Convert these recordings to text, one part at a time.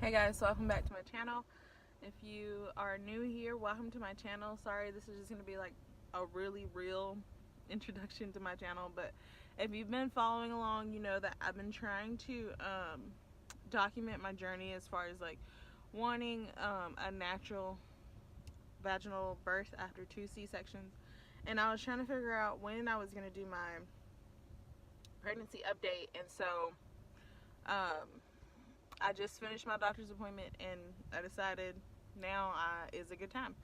Hey guys, welcome back to my channel. If you are new here, welcome to my channel. Sorry, this is just going to be like a really real introduction to my channel, but if you've been following along, you know that I've been trying to document my journey as far as like wanting a natural vaginal birth after 2 C-sections, and I was trying to figure out when I was going to do my pregnancy update. And so I just finished my doctor's appointment and I decided now is a good time.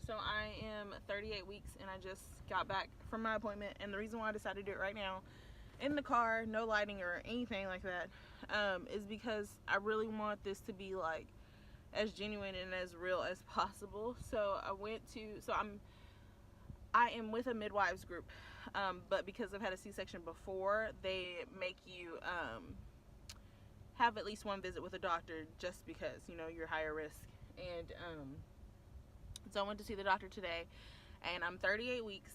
So I am 38 weeks and I just got back from my appointment, and the reason why I decided to do it right now in the car, no lighting or anything like that, is because I really want this to be like as genuine and as real as possible. So I am with a midwives group, but because I've had a C-section before, they make you have at least one visit with a doctor just because, you know, you're higher risk. And so I went to see the doctor today, and I'm 38 weeks,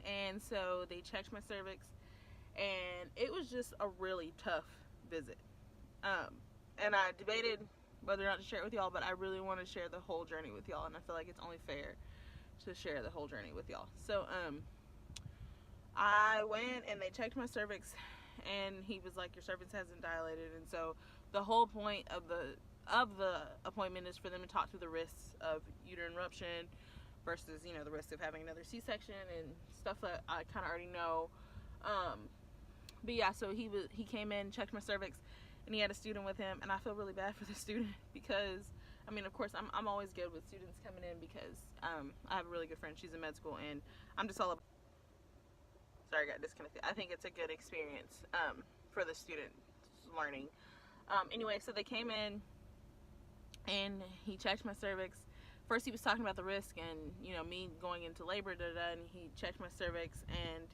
and so they checked my cervix, and it was just a really tough visit. And I debated whether or not to share it with y'all, but I really want to share the whole journey with y'all, and I feel like it's only fair to share the whole journey with y'all. So I went and they checked my cervix, and he was like, your cervix hasn't dilated. And so the whole point of the appointment is for them to talk through the risks of uterine ruption versus, you know, the risk of having another C-section and stuff that I kind of already know. But yeah, so he came in, checked my cervix, and he had a student with him, and I feel really bad for the student because, I mean, of course, I'm always good with students coming in because I have a really good friend. She's in med school, and I'm just all about. Sorry, I got disconnected. I think it's a good experience for the student learning. Anyway, so they came in and he checked my cervix. First, he was talking about the risk and, you know, me going into labor, and he checked my cervix, and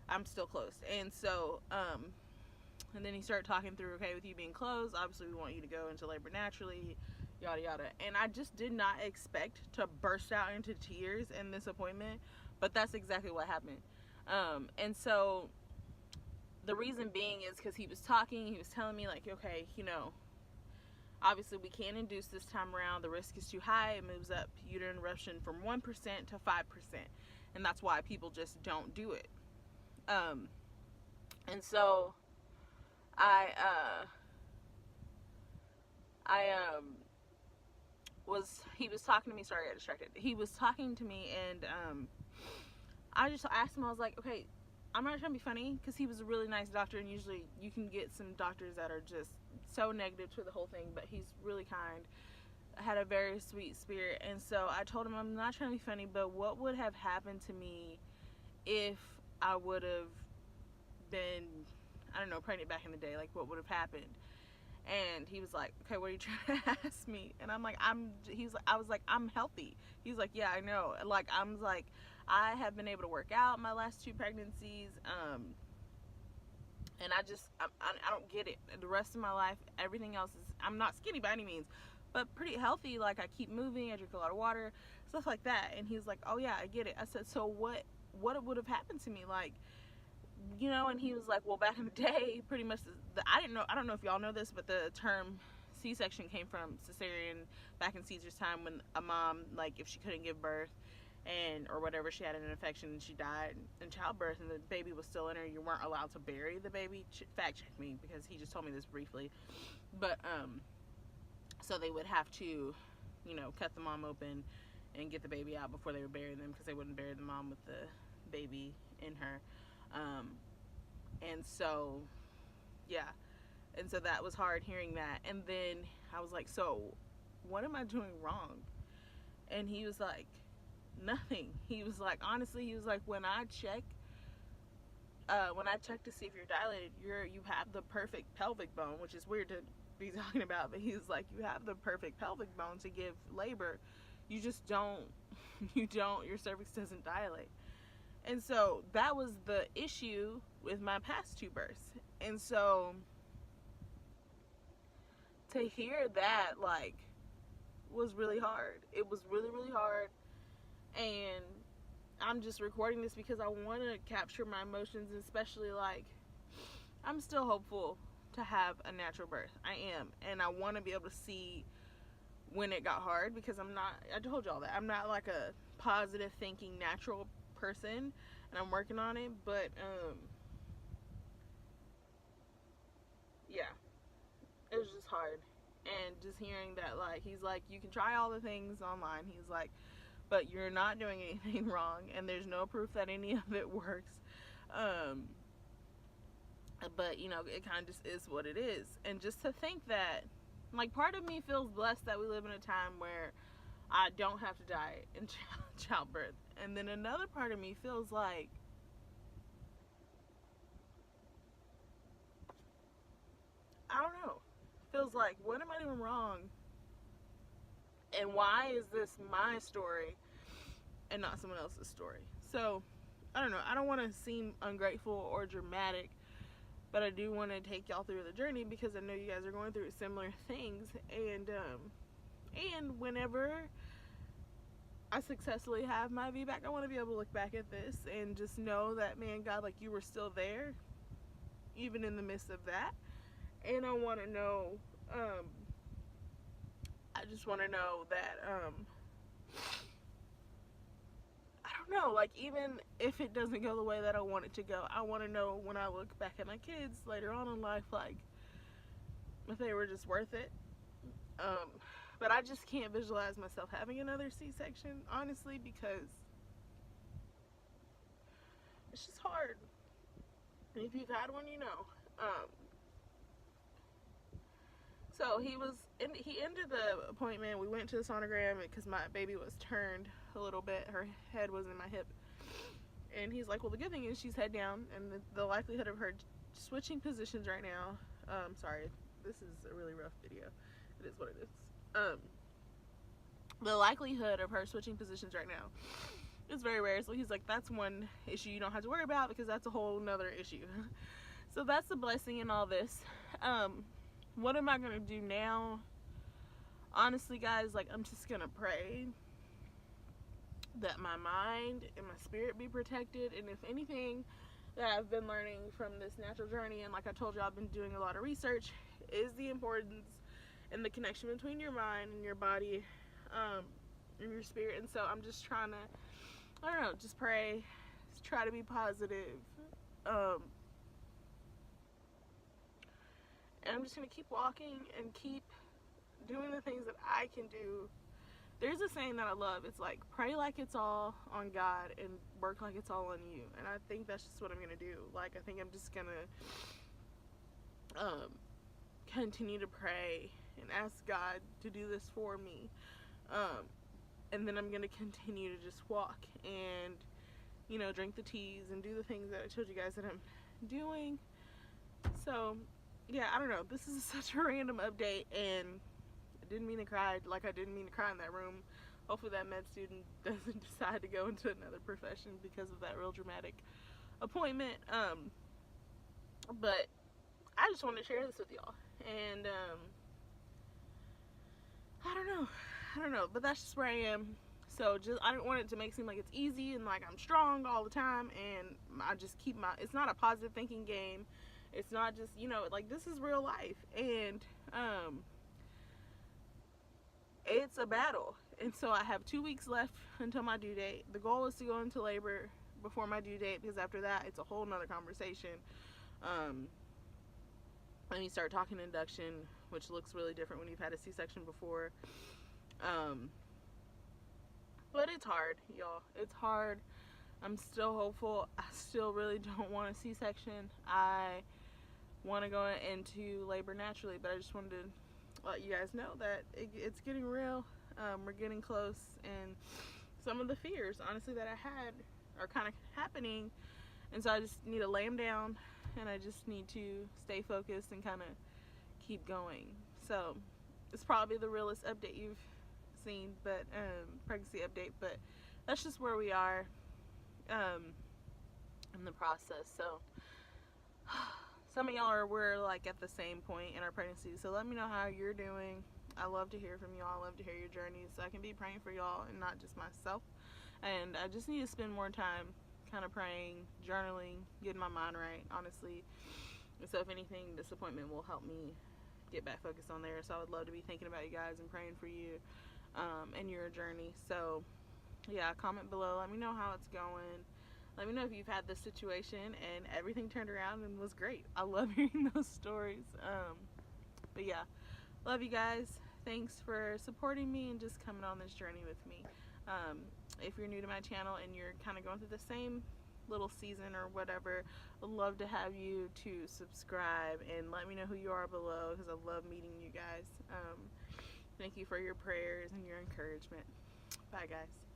I'm still closed. And so, and then he started talking through, okay, with you being closed, obviously we want you to go into labor naturally, yada yada. And I just did not expect to burst out into tears in this appointment, but that's exactly what happened. And so the reason being is because he was telling me like, okay, you know, obviously we can't induce this time around, the risk is too high, it moves up uterine ruption from 1% to 5%, and that's why people just don't do it. And so he was talking to me, sorry I got distracted, he was talking to me, and I just asked him, I was like, okay, I'm not trying to be funny, because he was a really nice doctor, and usually you can get some doctors that are just so negative to the whole thing, but he's really kind, had a very sweet spirit. And so I told him, I'm not trying to be funny, but what would have happened to me if I would have been, I don't know, pregnant back in the day, like what would have happened? And he was like, okay, what are you trying to ask me? And I'm like, I was like, I'm healthy. He's like, yeah, I know. Like, I'm like, I have been able to work out my last 2 pregnancies, and I don't get it. The rest of my life, everything else is, I'm not skinny by any means, but pretty healthy. Like, I keep moving, I drink a lot of water, stuff like that. And he's like, oh yeah, I get it. I said, so what would have happened to me? Like, you know, and he was like, well, back in the day, pretty much, I don't know if y'all know this, but the term C-section came from cesarean back in Caesar's time, when a mom, like, if she couldn't give birth, or whatever, she had an infection and she died in childbirth and the baby was still in her, you weren't allowed to bury the baby. Fact check me, because he just told me this briefly. But so they would have to, you know, cut the mom open and get the baby out before they would bury them, because they wouldn't bury the mom with the baby in her. And so yeah, and so that was hard hearing that. And then I was like, so what am I doing wrong? And he was like, nothing. He was like, honestly, he was like, when I check to see if you're dilated, you have the perfect pelvic bone, which is weird to be talking about, but he's like, you have the perfect pelvic bone to give labor. You just don't, your cervix doesn't dilate. And so that was the issue with my past 2 births. And so to hear that, like, was really hard. It was really, really hard. And I'm just recording this because I want to capture my emotions, especially, like, I'm still hopeful to have a natural birth. I am. And I want to be able to see when it got hard, because I told y'all that I'm not like a positive thinking natural person, and I'm working on it. But yeah, it was just hard. And just hearing that, like, he's like, you can try all the things online, he's like, but you're not doing anything wrong, and there's no proof that any of it works. But you know, it kind of just is what it is. And just to think that, like, part of me feels blessed that we live in a time where I don't have to die in childbirth, and then another part of me feels like, I don't know, feels like, what am I doing wrong, and why is this my story and not someone else's story? So I don't know, I don't want to seem ungrateful or dramatic, but I do want to take y'all through the journey, because I know you guys are going through similar things. And whenever I successfully have my VBAC, I want to be able to look back at this and just know that, man, God, like, you were still there even in the midst of that. And I want to know, I just want to know that, I don't know, like, even if it doesn't go the way that I want it to go, I want to know when I look back at my kids later on in life, like, if they were just worth it. But I just can't visualize myself having another C-section, honestly, because it's just hard. And if you've had one, you know. So he ended the appointment. We went to the sonogram because my baby was turned a little bit. Her head was in my hip. And he's like, well, the good thing is she's head down, and the likelihood of her switching positions right now, sorry, this is a really rough video. It is what it is. The likelihood of her switching positions right now is very rare. So he's like, that's one issue you don't have to worry about, because that's a whole nother issue. So that's the blessing in all this. What am I gonna do now? Honestly, guys, like, I'm just gonna pray that my mind and my spirit be protected. And if anything that I've been learning from this natural journey, and like I told you, I've been doing a lot of research, is the importance and the connection between your mind and your body, and your spirit. And so I'm just trying to, I don't know, just pray, just try to be positive. And I'm just going to keep walking and keep doing the things that I can do. There's a saying that I love. It's like, pray like it's all on God and work like it's all on you. And I think that's just what I'm going to do. Like, I think I'm just going to continue to pray and ask God to do this for me. And then I'm going to continue to just walk and, you know, drink the teas and do the things that I told you guys that I'm doing. So, yeah, I don't know. This is such a random update, and I didn't mean to cry. Like, I didn't mean to cry in that room. Hopefully that med student doesn't decide to go into another profession because of that real dramatic appointment. But I just wanted to share this with y'all. And, I don't know, but that's just where I am. So I don't want it to make it seem like it's easy and like I'm strong all the time, and I just keep it's not a positive thinking game. It's not just, you know, like, this is real life, and it's a battle. And so I have 2 weeks left until my due date. The goal is to go into labor before my due date, because after that it's a whole nother conversation. And you start talking induction, which looks really different when you've had a C-section before. But it's hard, y'all. It's hard. I'm still hopeful. I still really don't want a C-section. I want to go into labor naturally, but I just wanted to let you guys know that it's getting real. We're getting close, and some of the fears, honestly, that I had are kind of happening. And so I just need to lay them down, and I just need to stay focused and kind of keep going. So it's probably the realest update you've seen, but pregnancy update, but that's just where we are in the process. So some of y'all we're like at the same point in our pregnancy, so let me know how you're doing. I love to hear from y'all. I love to hear your journeys, so I can be praying for y'all and not just myself. And I just need to spend more time kind of praying, journaling, getting my mind right, honestly. And so if anything, disappointment will help me get back focused on there. So I would love to be thinking about you guys and praying for you and your journey. So yeah, comment below. Let me know how it's going. Let me know if you've had this situation and everything turned around and was great. I love hearing those stories. But yeah, love you guys. Thanks for supporting me and just coming on this journey with me. If you're new to my channel and you're kind of going through the same little season or whatever, I'd love to have you to subscribe and let me know who you are below, because I love meeting you guys. Thank you for your prayers and your encouragement. Bye guys.